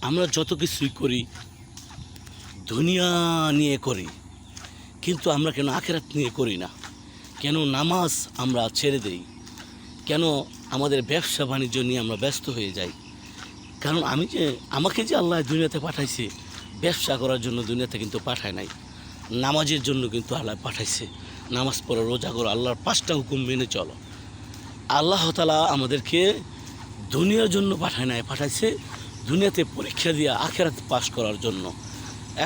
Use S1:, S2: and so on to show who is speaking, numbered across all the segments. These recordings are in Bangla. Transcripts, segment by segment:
S1: আমরা যত কিছুই করি দুনিয়া নিয়ে করি, কিন্তু আমরা কেন আখিরাত নিয়ে করি না? কেন নামাজ আমরা ছেড়ে দেই? কেন আমাদের ব্যবসা বাণিজ্য নিয়ে আমরা ব্যস্ত হয়ে যাই? কারণ আমাকে যে আল্লাহ দুনিয়াতে পাঠাইছে ব্যবসা করার জন্য দুনিয়াতে কিন্তু পাঠায় নাই, নামাজের জন্য কিন্তু আল্লাহ পাঠাইছে। নামাজ পড়ো, রোজা করো, আল্লাহর 5টা হুকুম মেনে চলো। আল্লাহ তাআলা আমাদেরকে দুনিয়ার জন্য পাঠায় নাই, পাঠাইছে দুনিয়াতে পরীক্ষা দিয়ে আখিরাত পাস করার জন্য।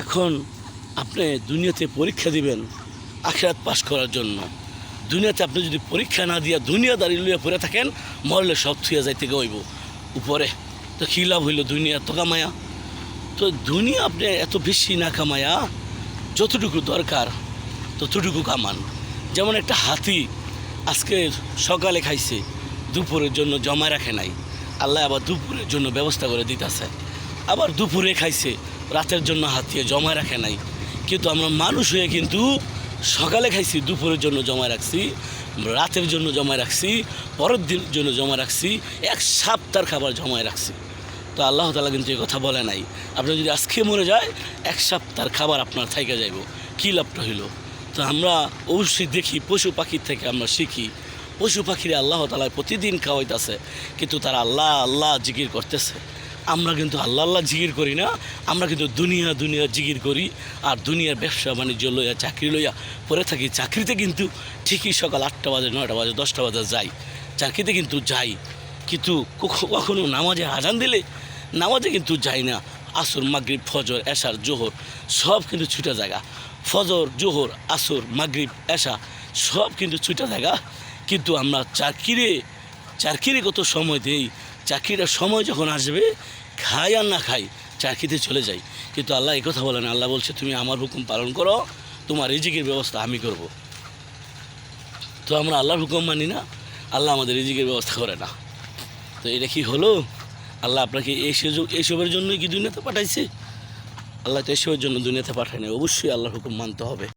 S1: এখন আপনি দুনিয়াতে পরীক্ষা দিবেন আখিরাত পাস করার জন্য। দুনিয়াতে আপনি যদি পরীক্ষা না দিয়া দুনিয়াদারি লইয়া পড়ে থাকেন, মরলে সব থুয়া যাইতে গইব উপরে, তো কী লাভ হইল? দুনিয়া তো কামায়া, তো দুনিয়া আপনি এত বেশি না কামায়া যতটুকু দরকার ততটুকু কামান। যেমন একটা হাতি আজকে সকালে খাইছে, দুপুরের জন্য জমা রাখে নাই, আল্লাহ আবার দুপুরের জন্য ব্যবস্থা করে দিতেছে। আবার দুপুরে খাইছে, রাতের জন্য হাতিয়ে জমা রাখে নাই। কিন্তু আমরা মানুষ হয়ে কিন্তু সকালে খাইছি, দুপুরের জন্য জমা রাখছি, রাতের জন্য জমা রাখছি, পরের দিনের জন্য জমা রাখছি, 1 সপ্তাহের খাবার জমায় রাখছি। তো আল্লাহ তাআলা কিন্তু এই কথা বলে নাই, আপনি যদি আজকে মরে যায় 1 সপ্তাহের খাবার আপনার থাইকা যাইব, কী লাভটা হইল? তো আমরা অবশ্যই দেখি, পশু পাখির থেকে আমরা শিখি। পশু পাখিরা আল্লাহ তাআলা প্রতিদিন খাওয়াইতেছে, কিন্তু তারা আল্লাহ আল্লাহ জিকির করতেছে। আমরা কিন্তু আল্লাহ আল্লাহ জিকির করি না, আমরা কিন্তু দুনিয়া জিকির করি। আর দুনিয়ার ব্যবসা বাণিজ্য লইয়া, চাকরি লইয়া পড়ে থাকি। চাকরিতে কিন্তু ঠিকই সকাল 8টা বাজে, 9টা বাজে, 10টা বাজে যাই, চাকরিতে কিন্তু যাই, কিন্তু কখনো নামাজে আজান দিলে নামাজে কিন্তু যাই না। আসর, মাগরিব, ফজর, এশার, জোহর সব কিন্তু ছুটা জায়গা। ফজর, জোহর, আসর, মাগরিব, এশা সব কিন্তু ছুটা জায়গা। কিন্তু আমরা চাকরিরে কত সময় দেই, চাকরিটার সময় যখন আসবে খাই আর না খাই চাকরিতে চলে যাই। কিন্তু আল্লাহ এই কথা বলেন, আল্লাহ বলছে তুমি আমার হুকুম পালন করো, তোমার রিজিকের ব্যবস্থা আমি করব। তো আমরা আল্লাহর হুকুম মানি না, আল্লাহ আমাদের রিজিকের ব্যবস্থা করে না। তো এটা কি হলো? আল্লাহ আপনাকে এইসবের জন্যই কি দুনিয়াতে পাঠাইছে? আল্লাহ তো এসবের জন্য দুনিয়াতে পাঠায় না। অবশ্যই আল্লাহর হুকুম মানতে হবে।